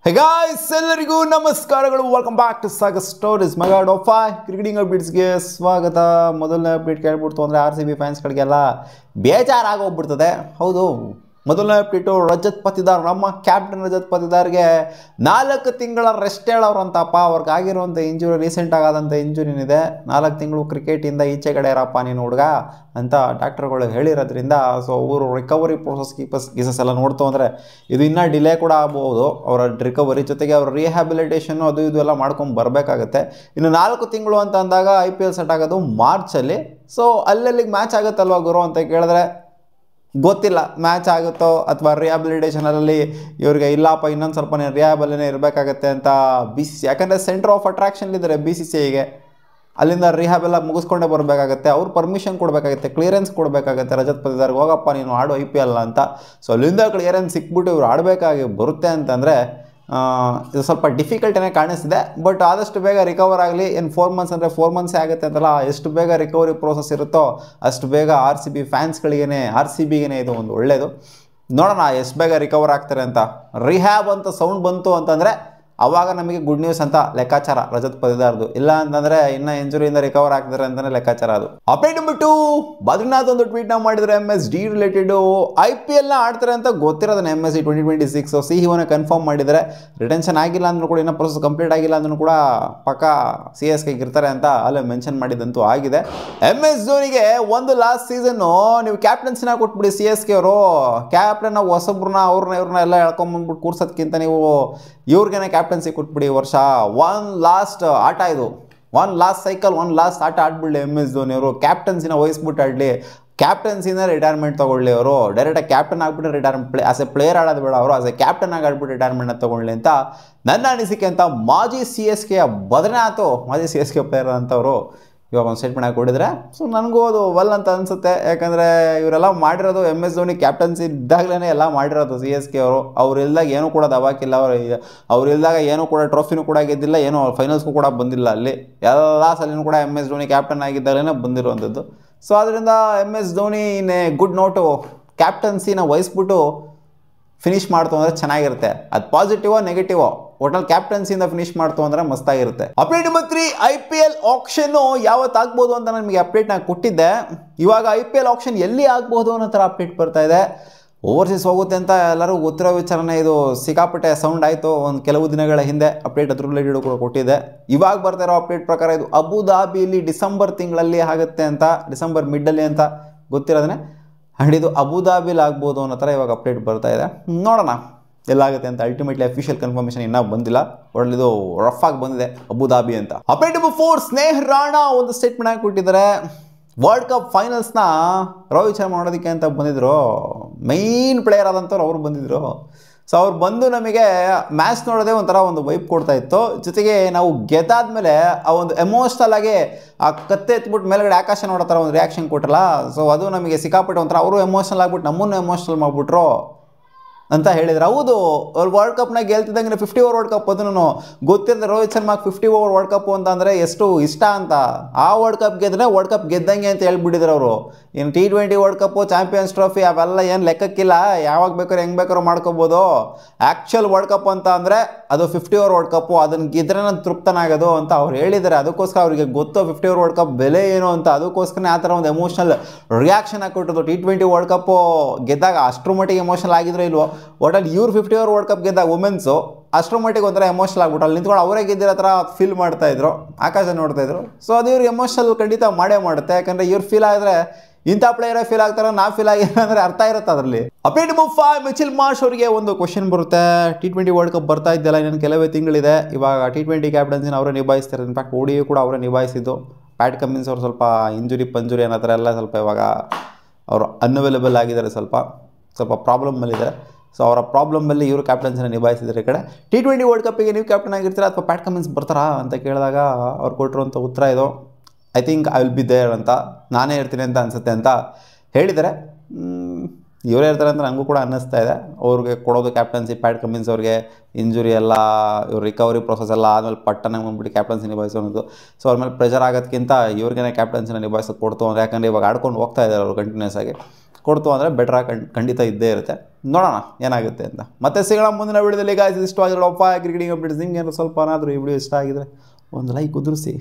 Hey guys, ಎಲ್ಲರಿಗೂ ನಮಸ್ಕಾರಗಳು. Welcome back to Sagar stories. ಮಗ ಡೋಫಾ ಕ್ರಿಕೆಟಿಂಗ್ ಅಪ್ಡೇಟ್ಸ್ಗೆ ಸ್ವಾಗತ. ಮೊದಲನೇ ಅಪ್ಡೇಟ್ ಕೇಳ್ಬಿಡ್ತು ಅಂದರೆ RCB ಫ್ಯಾನ್ಸ್ಗಳಿಗೆಲ್ಲ ಬೇಜಾರಾಗೋಗ್ಬಿಡ್ತದೆ. ಹೌದು, ಮೊದಲನೇ ಅಪ್ಡೇಟು ರಜತ್ ಪತಿದಾರ್, ನಮ್ಮ ಕ್ಯಾಪ್ಟನ್ ರಜತ್ ಪತಿದಾರ್ಗೆ 4 ತಿಂಗಳ ರೆಸ್ಟ್ ಹೇಳೋರಂತಪ್ಪ. ಅವ್ರಿಗೆ ಆಗಿರುವಂಥ ಇಂಜುರಿ, ರೀಸೆಂಟಾಗಿ ಆದಂಥ ಇಂಜುರಿನಿದೆ. 4 ತಿಂಗಳು ಕ್ರಿಕೆಟಿಂದ ಈಚೆ ಕಡೆ ಇರಪ್ಪ ನೀನು ಹುಡುಗ ಅಂತ ಡಾಕ್ಟರ್ಗಳು ಹೇಳಿರೋದ್ರಿಂದ ಸೊ ಅವರು ರಿಕವರಿ ಪ್ರೋಸೆಸ್ ಎಲ್ಲ ನೋಡ್ತು ಅಂದರೆ ಇದು ಇನ್ನೂ ಡಿಲೇ ಕೂಡ ಆಗ್ಬೋದು ಅವರ ರಿಕವರಿ. ಜೊತೆಗೆ ಅವ್ರ ರಿಹ್ಯಾಬಿಲಿಟೇಷನ್ನು ಅದು ಇದು ಎಲ್ಲ ಮಾಡ್ಕೊಂಡು ಬರಬೇಕಾಗತ್ತೆ. ಇನ್ನು 4 ತಿಂಗಳು ಅಂತ ಅಂದಾಗ IPL ಸೆಟ್ ಆಗೋದು ಮಾರ್ಚಲ್ಲಿ. ಸೊ ಅಲ್ಲಲ್ಲಿಗೆ ಮ್ಯಾಚ್ ಆಗುತ್ತಲ್ವ ಗುರು ಅಂತ ಕೇಳಿದ್ರೆ ಗೊತ್ತಿಲ್ಲ, ಮ್ಯಾಚ್ ಆಗುತ್ತೋ ಅಥವಾ ರಿಹ್ಯಾಬಿಲಿಟೇಷನಲ್ಲಿ ಇವ್ರಿಗೆ ಇಲ್ಲಪ್ಪ ಇನ್ನೊಂದು ಸ್ವಲ್ಪ ರಿಹ್ಯಾಬಲ್ಲೇ ಇರಬೇಕಾಗತ್ತೆ ಅಂತ BCCI, ಯಾಕಂದರೆ ಸೆಂಟರ್ ಆಫ್ ಅಟ್ರಾಕ್ಷನ್ ಇದ್ದಾರೆ BCCIಗೆ. ಅಲ್ಲಿಂದ ರಿಹ್ಯಾಬ್ ಎಲ್ಲ ಮುಗಿಸ್ಕೊಂಡೇ ಬರಬೇಕಾಗತ್ತೆ. ಅವ್ರು ಪರ್ಮಿಷನ್ ಕೊಡಬೇಕಾಗತ್ತೆ, ಕ್ಲಿಯರೆನ್ಸ್ ಕೊಡಬೇಕಾಗತ್ತೆ ರಜತ್ ಪತಿದಾರ್ಗೆ, ಹೋಗಪ್ಪ ನೀನು ಆಡು IPL ಅಂತ. ಸೊ ಅಲ್ಲಿಂದ ಕ್ಲಿಯರೆನ್ಸ್ ಸಿಕ್ಬಿಟ್ಟು ಇವ್ರು ಆಡಬೇಕಾಗಿ ಬರುತ್ತೆ ಅಂತಂದರೆ ಇದು ಸ್ವಲ್ಪ ಡಿಫಿಕಲ್ಟೇ ಕಾಣಿಸ್ತಿದೆ. ಬಟ್ ಆದಷ್ಟು ಬೇಗ ರಿಕವರ್ ಆಗಲಿ. ಏನು 4 ಮಂತ್ಸ್ ಅಂದರೆ 4 ಮಂತ್ಸೇ ಆಗುತ್ತೆ ಅಂತಲ್ಲ, ಎಷ್ಟು ಬೇಗ ರಿಕವರಿ ಪ್ರೋಸೆಸ್ ಇರುತ್ತೋ ಅಷ್ಟು ಬೇಗ RCB ಫ್ಯಾನ್ಸ್ಗಳಿಗೇ, RCBಗೆ ಇದು ಒಂದು ಒಳ್ಳೆಯದು. ನೋಡೋಣ ಎಷ್ಟು ಬೇಗ ರಿಕವರ್ ಆಗ್ತಾರೆ ಅಂತ. ರಿಹ್ಯಾಬ್ ಅಂತ ಸೌಂಡ್ ಬಂತು ಅಂತಂದರೆ ಆವಾಗ ನಮಗೆ ಗುಡ್ ನ್ಯೂಸ್ ಅಂತ ಲೆಕ್ಕಾಚಾರ ರಜತ್ ಪತಿದಾರ್ದು. ಇಲ್ಲ ಅಂತಂದರೆ ಇನ್ನೂ ಇಂಜುರಿಯಿಂದ ರಿಕವರ್ ಆಗ್ತಾರೆ ಅಂತಲೇ ಲೆಕ್ಕಾಚಾರ ಅದು. ಅಪ್ಡೇಟ್ ಬಂದ್ಬಿಟ್ಟು ಬದ್ರಿನಾಥ್ ಒಂದು ಟ್ವೀಟ್ನ ಮಾಡಿದರೆ MSD ರಿಲೇಟೆಡು. IPLನ ಆಡ್ತಾರೆ ಅಂತ ಗೊತ್ತಿರೋದನ್ನ MSD 2026 CEO ಕನ್ಫರ್ಮ್ ಮಾಡಿದರೆ. ರಿಟೆನ್ಷನ್ ಆಗಿಲ್ಲ ಅಂದ್ರೂ ಕೂಡ, ಇನ್ನೂ ಪ್ರೊಸೆಸ್ ಕಂಪ್ಲೀಟ್ ಆಗಿಲ್ಲ ಅಂದ್ರೂ ಕೂಡ ಪಕ್ಕ CSKಗೆ ಇರ್ತಾರೆ ಅಂತ ಅಲ್ಲೇ ಮೆನ್ಷನ್ ಮಾಡಿದಂತೂ ಆಗಿದೆ. MS ಧೋನಿಗೆ ಒಂದು ಲಾಸ್ಟ್ ಸೀಸನ್ನು ನೀವು ಕ್ಯಾಪ್ಟನ್ಸಿನ ಕೊಟ್ಬಿಡಿ. CSK ಅವರು ಕ್ಯಾಪ್ಟನ್ ಹೊಸಬ್ರನ್ನ ಇವ್ರನ್ನ ಎಲ್ಲ ಹೇಳ್ಕೊಂಬಂದ್ಬಿಟ್ಟು ಕೂರ್ಸೋದಕ್ಕಿಂತ ನೀವು ಇವ್ರಿಗೇನೆ ಕ್ಯಾಪ್ಟನ್ಸಿ ಕೊಟ್ಬಿಡಿ. ವರ್ಷ ಒನ್ ಲಾಸ್ಟ್ ಆಟ, ಇದು one last cycle, one last ಆಟ ಆಡ್ಬಿಡಲಿ MS ಧೋನಿ ಅವರು. ಕ್ಯಾಪ್ಟನ್ಸಿನ ವಹಿಸ್ಬಿಟ್ಟು ಆಡಲಿ, ಕ್ಯಾಪ್ಟನ್ಸಿನ ರಿಟೈರ್ಮೆಂಟ್ ತೊಗೊಳ್ಳಿ. ಅವರು ಡೈರೆಕ್ಟಾಗಿ ಕ್ಯಾಪ್ಟನ್ ಆಗಿಬಿಟ್ಟು ರಿಟೈರ್ಮೆಂಟ್ ಆಸ್ ಎ ಪ್ಲೇಯರ್ ಆಡೋದು ಬೇಡ, ಅವರು ಆಸ್ ಎ ಕ್ಯಾಪ್ಟನ್ ಆಗಿ ಆಡ್ಬಿಟ್ಟು ರಿಟೈರ್ಮೆಂಟ್ನ ತೊಗೊಳ್ಳಿ ಅಂತ ನನ್ನ ಅನಿಸಿಕೆ ಅಂತ ಮಾಜಿ CSKಯ ಬದ್ರಿನಾಥ್, ಮಾಜಿ CSK ಪ್ಲೇಯರ್ ಅಂತವರು ಇವಾಗ ಒಂದು ಸ್ಟೇಟ್ಮೆಂಟ್ ಆಗಿ ಕೊಟ್ಟಿದ್ರೆ. ಸೊ ನನಗೂ ಅದು ವೆಲ್ ಅಂತ ಅನಿಸುತ್ತೆ. ಯಾಕಂದರೆ ಇವರೆಲ್ಲ ಮಾಡಿರೋದು MS ಧೋನಿ ಕ್ಯಾಪ್ಟನ್ಸಿ ಇದ್ದಾಗಲೇ ಎಲ್ಲ ಮಾಡಿರೋದು CSK ಅವರು. ಅವ್ರಿಲ್ದಾಗ ಏನೂ ಕೂಡ ದವಾಕಿಲ್ಲ, ಅವ್ರಿಲ್ದಾಗ ಏನೂ ಕೂಡ ಟ್ರೋಫಿನೂ ಕೂಡ ಗೆದ್ದಿಲ್ಲ, ಏನೋ ಫೈನಲ್ಸ್ಗೂ ಕೂಡ ಬಂದಿಲ್ಲ. ಅಲ್ಲಿ ಎಲ್ಲ ಸಲಿನೂ ಕೂಡ MS ಧೋನಿ ಕ್ಯಾಪ್ಟನ್ ಆಗಿದ್ದಾಗಲೇ ಬಂದಿರುವಂಥದ್ದು. ಸೊ ಅದರಿಂದ MS Dhoni in a good note ಕ್ಯಾಪ್ಟನ್ಸಿನ ವಹಿಸ್ಬಿಟ್ಟು ಫಿನಿಷ್ ಮಾಡ್ತು ಅಂದರೆ ಚೆನ್ನಾಗಿರುತ್ತೆ. ಅದು ಪಾಸಿಟಿವೋ ನೆಗೆಟಿವೋ, ಒಟ್ನಲ್ಲಿ ಕ್ಯಾಪ್ಟನ್ಸಿಯಿಂದ ಫಿನಿಷ್ ಮಾಡ್ತು ಅಂದರೆ ಮಸ್ತಾಗಿರುತ್ತೆ. ಅಪ್ಡೇಟ್ ನಂಬರ್ 3, IPL ಆಕ್ಷನ್ನು ಯಾವತ್ತು ಆಗ್ಬೋದು ಅಂತ ನಿಮಗೆ ಅಪ್ಡೇಟ್ನ ಕೊಟ್ಟಿದ್ದೆ. ಇವಾಗ IPL ಆಕ್ಷನ್ ಎಲ್ಲಿ ಆಗ್ಬೋದು ಅನ್ನೋ ಥರ ಅಪ್ಡೇಟ್ ಬರ್ತಾ ಇದೆ. ಓವರ್ಸೀಸ್ ಹೋಗುತ್ತೆ ಅಂತ ಎಲ್ಲರಿಗೂ ಗೊತ್ತಿರೋ ವಿಚಾರನೇ ಇದು. ಸಿಕ್ಕಾಪಟ್ಟೆ ಸೌಂಡ್ ಆಯಿತು ಒಂದು ಕೆಲವು ದಿನಗಳ ಹಿಂದೆ. ಅಪ್ಡೇಟ್ ಅದ್ರ ರಿಲೇಟೆಡ್ ಕೂಡ ಕೊಟ್ಟಿದೆ. ಇವಾಗ ಬರ್ತಾ ಇರೋ ಅಪ್ಡೇಟ್ ಪ್ರಕಾರ ಇದು ಅಬುಧಾಬಿಯಲ್ಲಿ ಡಿಸೆಂಬರ್ ತಿಂಗಳಲ್ಲಿ ಆಗುತ್ತೆ ಅಂತ, ಡಿಸೆಂಬರ್ ಮಿಡ್ಡಲ್ಲಿ ಅಂತ ಗೊತ್ತಿರೋದನ್ನೇ. ಆ್ಯಂಡ್ ಇದು ಅಬುಧಾಬಿಲಿ ಆಗ್ಬೋದು ಅನ್ನೋ ಥರ ಇವಾಗ ಅಪ್ಡೇಟ್ ಬರ್ತಾ ಇದೆ. ನೋಡೋಣ ಎಲ್ಲಾಗುತ್ತೆ ಅಂತ. ಅಲ್ಟಿಮೇಟ್ಲಿ ಅಫಿಷಿಯಲ್ ಕನ್ಫರ್ಮೇಷನ್ ಇನ್ನೂ ಬಂದಿಲ್ಲ. ಒಳ್ಳೆ ಇದು ರಫ್ ಆಗಿ ಬಂದಿದೆ ಅಬುಧಾಬಿ ಅಂತ. ಅಪ್ಡೇಟ್ ನಂಬರ್ 4, ಸ್ನೇಹ್ ರಾಣಾ ಒಂದು ಸ್ಟೇಟ್ಮೆಂಟ್ ಆಗಿ ಕೊಟ್ಟಿದ್ದಾರೆ. ವರ್ಲ್ಡ್ ಕಪ್ ಫೈನಲ್ಸ್ನ ರೋಹಿತ್ ಶರ್ಮಾ ನೋಡೋದಕ್ಕೆ ಅಂತ ಬಂದಿದ್ರು. ಮೈನ್ ಪ್ಲೇಯರ್ ಆದಂಥವ್ರು ಅವ್ರು ಬಂದಿದ್ರು. ಸೊ ಅವ್ರು ಬಂದು ನಮಗೆ ಮ್ಯಾಚ್ ನೋಡೋದೇ ಒಂಥರ ಒಂದು ವೈಪ್ ಕೊಡ್ತಾ ಇತ್ತು. ಜೊತೆಗೆ ನಾವು ಗೆದ್ದಾದ್ಮೇಲೆ ಆ ಒಂದು ಎಮೋಷ್ನಲ್ ಆಗಿ ಆ ಕತ್ತೆ ಎತ್ಬಿಟ್ಟು ಮೇಲ್ಗಡೆ ಆಕಾಶ ನೋಡೋ ಥರ ಒಂದು ರಿಯಾಕ್ಷನ್ ಕೊಟ್ಟಲ್ಲ. ಸೊ ಅದು ನಮಗೆ ಸಿಕ್ಕಾಪಟ್ಟೆ ಒಂಥರ ಅವರು ಎಮೋಷ್ನಲ್ ಆಗ್ಬಿಟ್ಟು ನಮ್ಮನ್ನು ಎಮೋಷ್ನಲ್ ಮಾಡಿಬಿಟ್ರು ಅಂತ ಹೇಳಿದ್ರು. ಹೌದು, ಅವ್ರು ವರ್ಲ್ಡ್ ಕಪ್ನಾಗ ಗೆಲ್ತಿದ್ದಂಗೆ 50 ಓವರ್ ವರ್ಲ್ಡ್ ಕಪ್, ಅದನ್ನು ಗೊತ್ತಿರುತ್ತೆ ರೋಹಿತ್ ಶರ್ಮಾಗೆ 50 ಓವರ್ ವರ್ಲ್ಡ್ ಕಪ್ ಅಂತ ಅಂದರೆ ಎಷ್ಟು ಇಷ್ಟ ಅಂತ. ಆ ವರ್ಲ್ಡ್ ಕಪ್ ಗೆದ್ರೆ ವರ್ಲ್ಡ್ ಕಪ್ ಗೆದ್ದಂಗೆ ಅಂತ ಹೇಳ್ಬಿಟ್ಟಿದ್ರು ಅವರು. ಇನ್ನು T20 world cup, champions trophy ಅವೆಲ್ಲ ಏನು ಲೆಕ್ಕಕ್ಕಿಲ್ಲ, ಯಾವಾಗ ಬೇಕಾದ್ರೂ ಹೆಂಗೆ ಬೇಕಾದ್ರೂ ಮಾಡ್ಕೋಬೋದು. ಆ್ಯಕ್ಚುಯಲ್ ವರ್ಲ್ಡ್ ಕಪ್ ಅಂತ ಅಂದರೆ ಅದು 50 ಓವರ್ ವರ್ಲ್ಡ್ ಕಪ್ಪು, ಅದನ್ನು ಗೆದ್ರೆ ನಾನು ತೃಪ್ತನಾಗೋದು ಅಂತ ಅವ್ರು ಹೇಳಿದ್ದಾರೆ. ಅದಕ್ಕೋಸ್ಕರ ಅವರಿಗೆ ಗೊತ್ತು 50 ಓವರ್ ವರ್ಲ್ಡ್ ಕಪ್ ಬೆಲೆ ಏನು ಅಂತ. ಅದಕ್ಕೋಸ್ಕರ ಆ ಥರ ಒಂದು emotional reaction ಹಾಕಿಕೊಟ್ಟದ್ದು. T20 world cup ಗೆದ್ದಾಗ ಅಷ್ಟರ ಮಟ್ಟಿಗೆ ಎಮೋಷನಲ್ ಆಗಿದ್ರು ಇಲ್ವೋ, ಒಟ್ಟಲ್ಲಿ ಇವ್ರು 50 ಓವರ್ ವರ್ಲ್ಡ್ ಕಪ್ ಗೆದ್ದಾಗ ವುಮೆನ್ಸು ಅಷ್ಟರ ಮಟ್ಟಿಗೆ ಒಂಥರ ಎಮೋಷನಲ್ ಆಗ್ಬಿಟ್ಟು ಅಲ್ಲಿ ನಿಂತ್ಕೊಂಡು ಅವರೇ ಗೆದ್ದಿರೋ ಥರ ಫೀಲ್ ಮಾಡ್ತಾಯಿದ್ರು, ಆಕಾಶ ನೋಡ್ತಾಯಿದ್ರು. ಸೊ ಅದು ಇವ್ರು ಎಮೋಷನಲ್ ಖಂಡಿತ ಮಾಡೇ ಮಾಡುತ್ತೆ. ಯಾಕಂದರೆ ಇವ್ರು ಫೀಲ್ ಆದರೆ ಇಂಥ ಪ್ಲೇಯರೇ ಫೀಲ್ ಆಗ್ತಾರೆ, ನಾ ಫೀಲ್ ಆಗಿಲ್ಲ ಅಂದರೆ ಅರ್ಥ ಇರುತ್ತೆ ಅದರಲ್ಲಿ. ಅಪ್ಡೇಟ್ ನಂಬರ್ 5, ಮಿಚೆಲ್ ಮಾರ್ಷ್ ಅವರಿಗೆ ಒಂದು ಕ್ವಶನ್ ಬರುತ್ತೆ. T20 ವರ್ಲ್ಡ್ ಕಪ್ ಬರ್ತಾ ಇದ್ದಲ್ಲ, ಇನ್ನೊಂದು ಕೆಲವೇ ತಿಂಗಳಿದೆ. ಇವಾಗ T20 ಕ್ಯಾಪ್ಟನ್ಸಿನ ಅವರೇ ನಿಭಾಯಿಸ್ತಾರೆ. ಇನ್ಫ್ಯಾಕ್ಟ್ ODI ಕೂಡ ಅವರೇ ನಿಭಾಯಿಸಿದ್ದು. ಪ್ಯಾಟ್ ಕಮಿನ್ಸ್ ಅವರು ಸ್ವಲ್ಪ ಇಂಜುರಿ ಅನ್ನೋ ಥರ ಎಲ್ಲ ಸ್ವಲ್ಪ ಇವಾಗ ಅವರು ಅನ್ಅವೈಲೇಬಲ್ ಆಗಿದ್ದಾರೆ, ಸ್ವಲ್ಪ ಪ್ರಾಬ್ಲಮ್ಮಲ್ಲಿದ್ದಾರೆ. ಸೊ ಅವರ ಪ್ರಾಬ್ಲಮ್ಮಲ್ಲಿ ಇವರು ಕ್ಯಾಪ್ಟನ್ಸಿನ ನಿಭಾಯಿಸಿದ್ದಾರೆ. ಈ ಕಡೆ T20 ವರ್ಲ್ಡ್ ಕಪ್ಪಿಗೆ ನೀವು ಕ್ಯಾಪ್ಟನ್ ಆಗಿರ್ತೀರಾ ಅಥವಾ ಪ್ಯಾಟ್ ಕಮಿನ್ಸ್ ಬರ್ತಾರಾ ಅಂತ ಕೇಳಿದಾಗ ಅವ್ರು ಕೊಟ್ಟಿರುವಂಥ ಉತ್ತರ ಇದು. I think I will be there ಅಂತ, ನಾನೇ ಇರ್ತೀನಿ ಅಂತ ಅನಿಸುತ್ತೆ ಅಂತ ಹೇಳಿದ್ದಾರೆ. ಇವರೇ ಇರ್ತಾರೆ ಅಂತ ನನಗೂ ಕೂಡ ಅನ್ನಿಸ್ತಾ ಇದೆ. ಅವ್ರಿಗೆ ಕೊಡೋದು ಕ್ಯಾಪ್ಟನ್ಸಿ ಪ್ಯಾಟ್ ಕಮಿನ್ಸ್ ಅವ್ರಿಗೆ ಇಂಜುರಿ ಎಲ್ಲ, ಇವ್ರ ರಿಕವರಿ ಪ್ರೊಸೆಸ್ ಎಲ್ಲ ಆದಮೇಲೆ ಪಟ್ಟನ ಬಂದ್ಬಿಟ್ಟು ಕ್ಯಾಪ್ಟನ್ಸಿ ನಿಭಾಯಿಸೋದು. ಸೊ ಅವ್ರ ಮೇಲೆ ಪ್ರೆಷರ್ ಆಗೋದಕ್ಕಿಂತ ಇವ್ರಿಗೇನೆ ಕ್ಯಾಪ್ಟನ್ಸಿನ ನಿಭಾಯಿಸೋದು ಕೊಡ್ತು ಅಂದರೆ, ಯಾಕಂದರೆ ಇವಾಗ ಆಡ್ಕೊಂಡು ಹೋಗ್ತಾ ಇದ್ದಾರೆ ಅವರು ಕಂಟಿನ್ಯೂಸ್ ಆಗಿ. ಕೊಡ್ತು ಅಂದರೆ ಬೆಟ್ರಾಗಿ ಖಂಡಿತ ಇದ್ದೇ ಇರುತ್ತೆ. ನೋಡೋಣ ಏನಾಗುತ್ತೆ ಅಂತ. ಮತ್ತೆ ಸಿಗೋಣ ಮುಂದಿನ ವಿಡಿಯೋದಲ್ಲಿ. ಗಾಯ್ಸ್ ಇಷ್ಟವಾಗಿರೋ ಕ್ರಿಕೆಟಿಂಗ್ ಅಪ್ಡೇಟ್ಸ್ ನಿಮ್ಗೆ ಸ್ವಲ್ಪ ಏನಾದರೂ ಈ ವಿಡಿಯೋ ಇಷ್ಟ ಆಗಿದ್ರೆ ಒಂದು ಲೈಕ್ ಉದುರಿಸಿ.